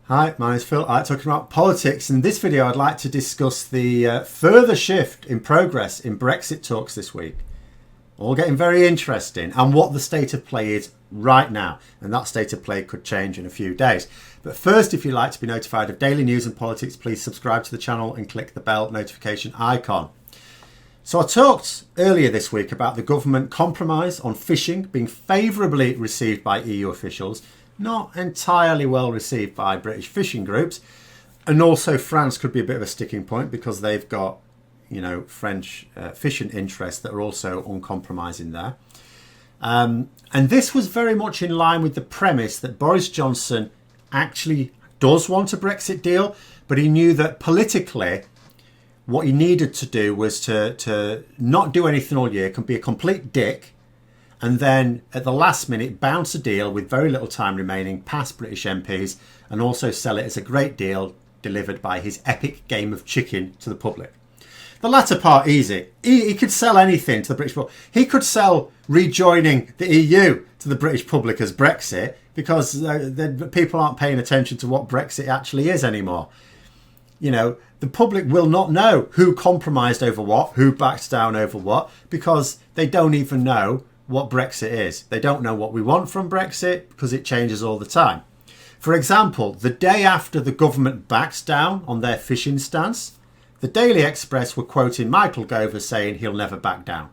Hi, my name is Phil. I like talking about politics. In this video, I'd like to discuss the further shift in progress in Brexit talks this week. All getting very interesting, and what the state of play is right now. And that state of play could change in a few days. But first, if you'd like to be notified of daily news and politics, please subscribe to the channel and click the bell notification icon. So I talked earlier this week about the government compromise on fishing being favourably received by EU officials, not entirely well received by British fishing groups, and also France could be a bit of a sticking point because they've got, you know, French fishing interests that are also uncompromising there. And this was very much in line with the premise that Boris Johnson actually does want a Brexit deal, but he knew that politically what he needed to do was to not do anything all year, can be a complete dick, and then at the last minute bounce a deal with very little time remaining past British MPs and also sell it as a great deal delivered by his epic game of chicken to the public. The latter part easy. He could sell anything to the British public. He could sell rejoining the EU to the British public as Brexit because people aren't paying attention to what Brexit actually is anymore. You know, the public will not know who compromised over what, who backed down over what, because they don't even know what Brexit is. They don't know what we want from Brexit because it changes all the time. For example, the day after the government backs down on their fishing stance, the Daily Express were quoting Michael Gove as saying he'll never back down.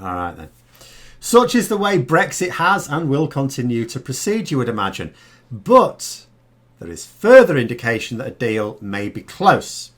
All right then. Such is the way Brexit has and will continue to proceed, you would imagine. But there is further indication that a deal may be close.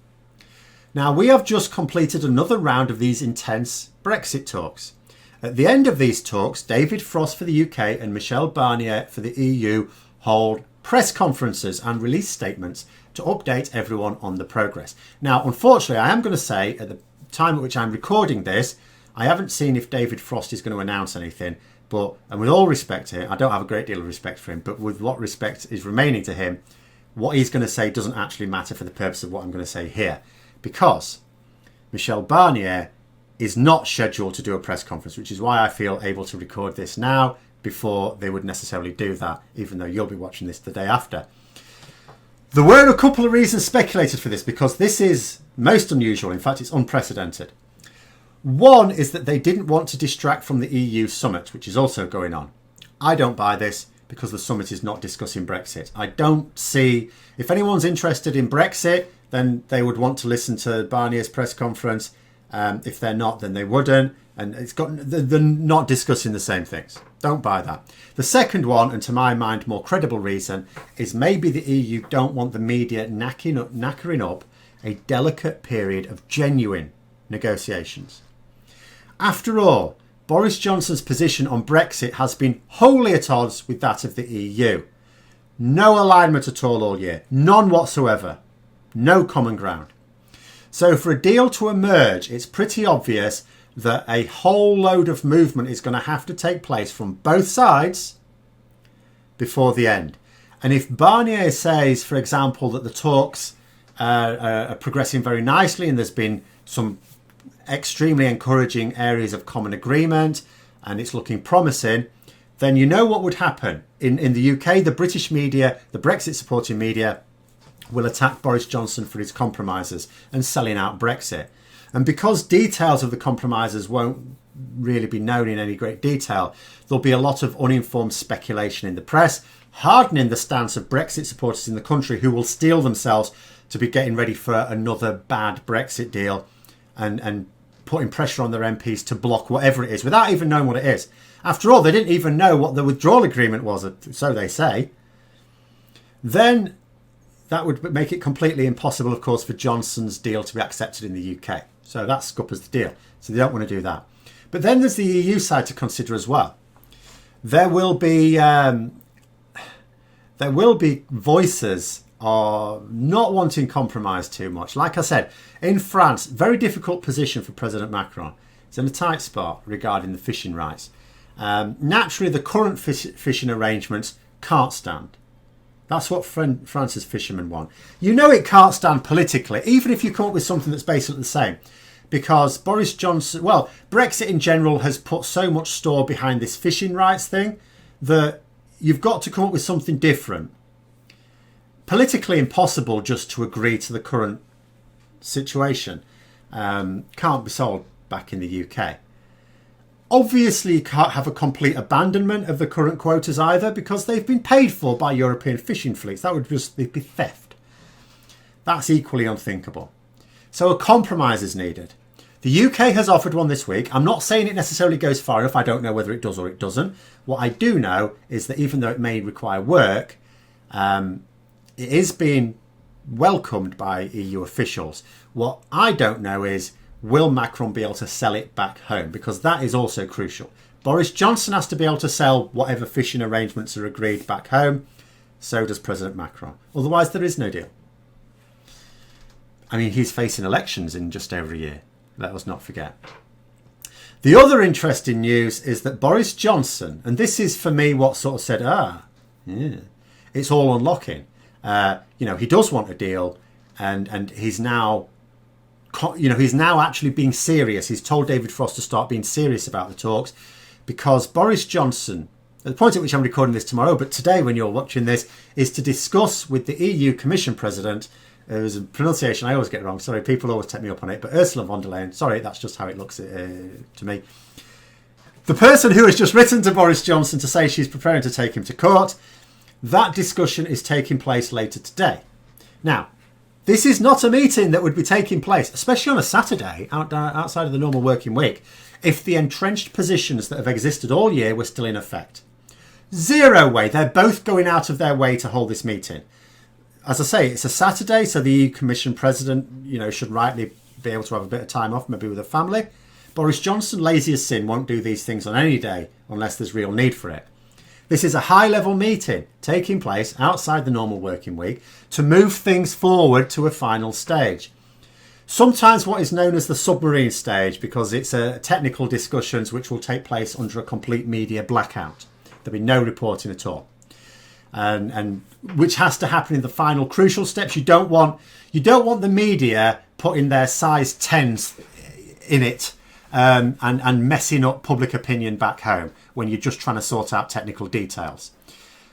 Now, we have just completed another round of these intense Brexit talks. At the end of these talks, David Frost for the UK and Michel Barnier for the EU hold press conferences and release statements to update everyone on the progress. Now, unfortunately, I am going to say at the time at which I'm recording this, I haven't seen if David Frost is going to announce anything, and with all respect to him, I don't have a great deal of respect for him, but with what respect is remaining to him, what he's going to say doesn't actually matter for the purpose of what I'm going to say here, because Michel Barnier is not scheduled to do a press conference, which is why I feel able to record this now before they would necessarily do that, even though you'll be watching this the day after. There were a couple of reasons speculated for this, because this is most unusual. In fact, it's unprecedented. One is that they didn't want to distract from the EU summit, which is also going on. I don't buy this because the summit is not discussing Brexit. I don't see, if anyone's interested in Brexit, then they would want to listen to Barnier's press conference. If they're not, then they wouldn't. And they're not discussing the same things. Don't buy that. The second one, and to my mind more credible reason, is maybe the EU don't want the media knackering up a delicate period of genuine negotiations. After all, Boris Johnson's position on Brexit has been wholly at odds with that of the EU. No alignment at all year. None whatsoever. No common ground. So for a deal to emerge, it's pretty obvious that a whole load of movement is going to have to take place from both sides before the end. And if Barnier says, for example, that the talks are progressing very nicely and there's been some extremely encouraging areas of common agreement and it's looking promising, then you know what would happen. In the UK, the British media, the Brexit supporting media, will attack Boris Johnson for his compromises and selling out Brexit. And because details of the compromises won't really be known in any great detail, there'll be a lot of uninformed speculation in the press, hardening the stance of Brexit supporters in the country who will steel themselves to be getting ready for another bad Brexit deal and putting pressure on their MPs to block whatever it is without even knowing what it is. After all, they didn't even know what the withdrawal agreement was, so they say. Then that would make it completely impossible, of course, for Johnson's deal to be accepted in the UK. So that scuppers the deal. So they don't want to do that. But then there's the EU side to consider as well. There will be voices are not wanting compromise too much. Like I said, in France, very difficult position for President Macron. He's in a tight spot regarding the fishing rights. Naturally, the current fishing arrangements can't stand. That's what France's fishermen want. You know it can't stand politically, even if you come up with something that's basically the same. Because Boris Johnson, well, Brexit in general has put so much store behind this fishing rights thing that you've got to come up with something different. politically impossible just to agree to the current situation. Can't be sold back in the UK. Obviously, you can't have a complete abandonment of the current quotas either, because they've been paid for by European fishing fleets. That would just be theft. That's equally unthinkable. So a compromise is needed. The UK has offered one this week. I'm not saying it necessarily goes far enough. I don't know whether it does or it doesn't. What I do know is that even though it may require work, it is being welcomed by EU officials. What I don't know is, will Macron be able to sell it back home? Because that is also crucial. Boris Johnson has to be able to sell whatever fishing arrangements are agreed back home. So does President Macron. Otherwise, there is no deal. I mean, he's facing elections in just over a year. Let us not forget. The other interesting news is that Boris Johnson, and this is for me what sort of said, it's all unlocking. He does want a deal, and he's now actually being serious. He's told David Frost to start being serious about the talks, because Boris Johnson, at the point at which I'm recording this tomorrow, but today when you're watching this, is to discuss with the EU Commission President, there's a pronunciation I always get wrong, sorry, people always take me up on it, but Ursula von der Leyen, sorry, that's just how it looks to me. The person who has just written to Boris Johnson to say she's preparing to take him to court, that discussion is taking place later today. Now, this is not a meeting that would be taking place, especially on a Saturday, outside of the normal working week, if the entrenched positions that have existed all year were still in effect. Zero way. They're both going out of their way to hold this meeting. As I say, it's a Saturday, so the EU Commission President, should rightly be able to have a bit of time off, maybe with a family. Boris Johnson, lazy as sin, won't do these things on any day unless there's real need for it. This is a high-level meeting taking place outside the normal working week to move things forward to a final stage. Sometimes what is known as the submarine stage, because it's technical discussions which will take place under a complete media blackout. There'll be no reporting at all. And which has to happen in the final crucial steps. You don't want the media putting their size 10s in it and messing up public opinion back home when you're just trying to sort out technical details.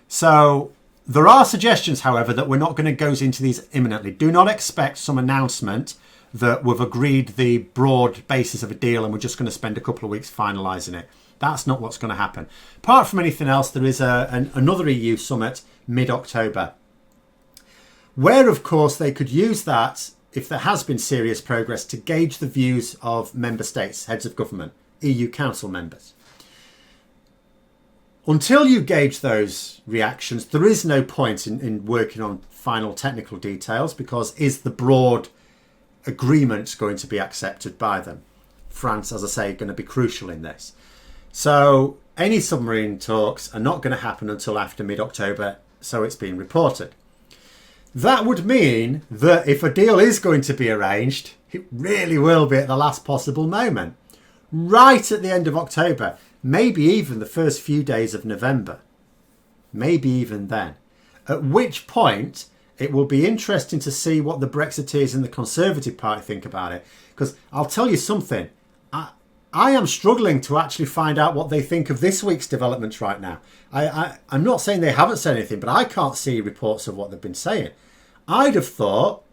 So there are suggestions, however, that we're not going to go into these imminently. Do not expect some announcement that we've agreed the broad basis of a deal and we're just going to spend a couple of weeks finalising it. That's not what's going to happen. Apart from anything else, there is another EU summit mid-October, where, of course, they could use that, if there has been serious progress, to gauge the views of member states, heads of government, EU Council members. Until you gauge those reactions, there is no point in working on final technical details, because is the broad agreement going to be accepted by them? France, as I say, going to be crucial in this. So any submarine talks are not going to happen until after mid-October, so it's been reported. That would mean that if a deal is going to be arranged, it really will be at the last possible moment, right at the end of October, maybe even the first few days of November, maybe even then. At which point, it will be interesting to see what the Brexiteers in the Conservative Party think about it. Because I'll tell you something, I am struggling to actually find out what they think of this week's developments right now. I'm not saying they haven't said anything, but I can't see reports of what they've been saying. I'd have thought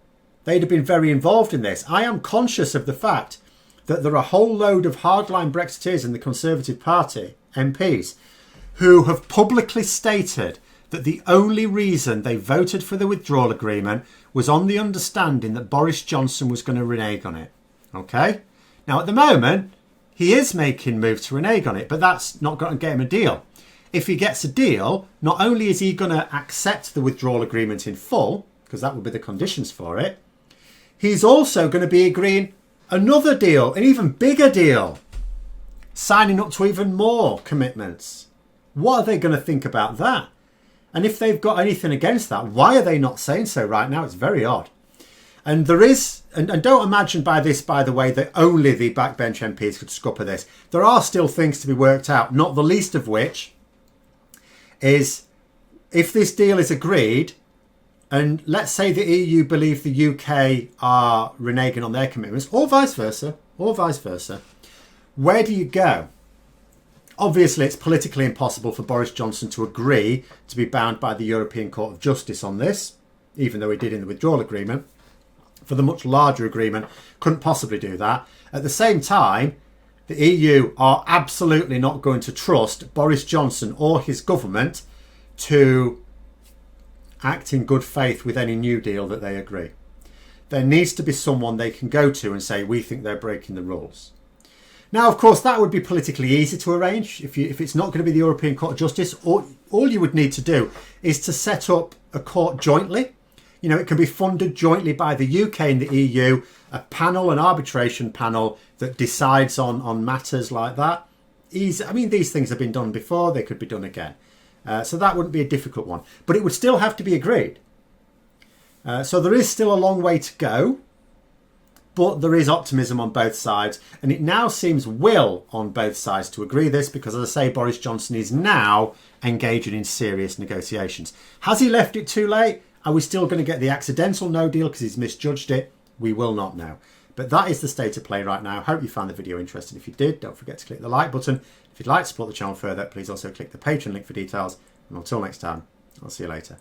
they'd have been very involved in this. I am conscious of the fact that there are a whole load of hardline Brexiteers in the Conservative Party, MPs, who have publicly stated that the only reason they voted for the withdrawal agreement was on the understanding that Boris Johnson was going to renege on it. Okay? Now, at the moment, he is making moves to renege on it, but that's not going to get him a deal. If he gets a deal, not only is he going to accept the withdrawal agreement in full, because that would be the conditions for it, he's also going to be agreeing another deal, an even bigger deal, signing up to even more commitments. What are they going to think about that? And if they've got anything against that, why are they not saying so right now? It's very odd. And there is, and don't imagine by this, by the way, that only the backbench MPs could scupper this. There are still things to be worked out, not the least of which is if this deal is agreed, and let's say the EU believe the UK are reneging on their commitments, or vice versa, where do you go? Obviously, it's politically impossible for Boris Johnson to agree to be bound by the European Court of Justice on this. even though he did in the withdrawal agreement, for the much larger agreement, couldn't possibly do that. At the same time, the EU are absolutely not going to trust Boris Johnson or his government to act in good faith with any new deal that they agree. There needs to be someone they can go to and say, we think they're breaking the rules. Now, of course, that would be politically easy to arrange. If it's not going to be the European Court of Justice, all you would need to do is to set up a court jointly. You know, it can be funded jointly by the UK and the EU, a panel, an arbitration panel that decides on matters like that. Easy. I mean, these things have been done before. They could be done again. So that wouldn't be a difficult one. But it would still have to be agreed. So there is still a long way to go. But there is optimism on both sides. And it now seems will on both sides to agree this because, as I say, Boris Johnson is now engaging in serious negotiations. Has he left it too late? Are we still going to get the accidental no deal because he's misjudged it? We will not know. But that is the state of play right now. Hope you found the video interesting. If you did, don't forget to click the like button. If you'd like to support the channel further, please also click the Patreon link for details. And until next time, I'll see you later.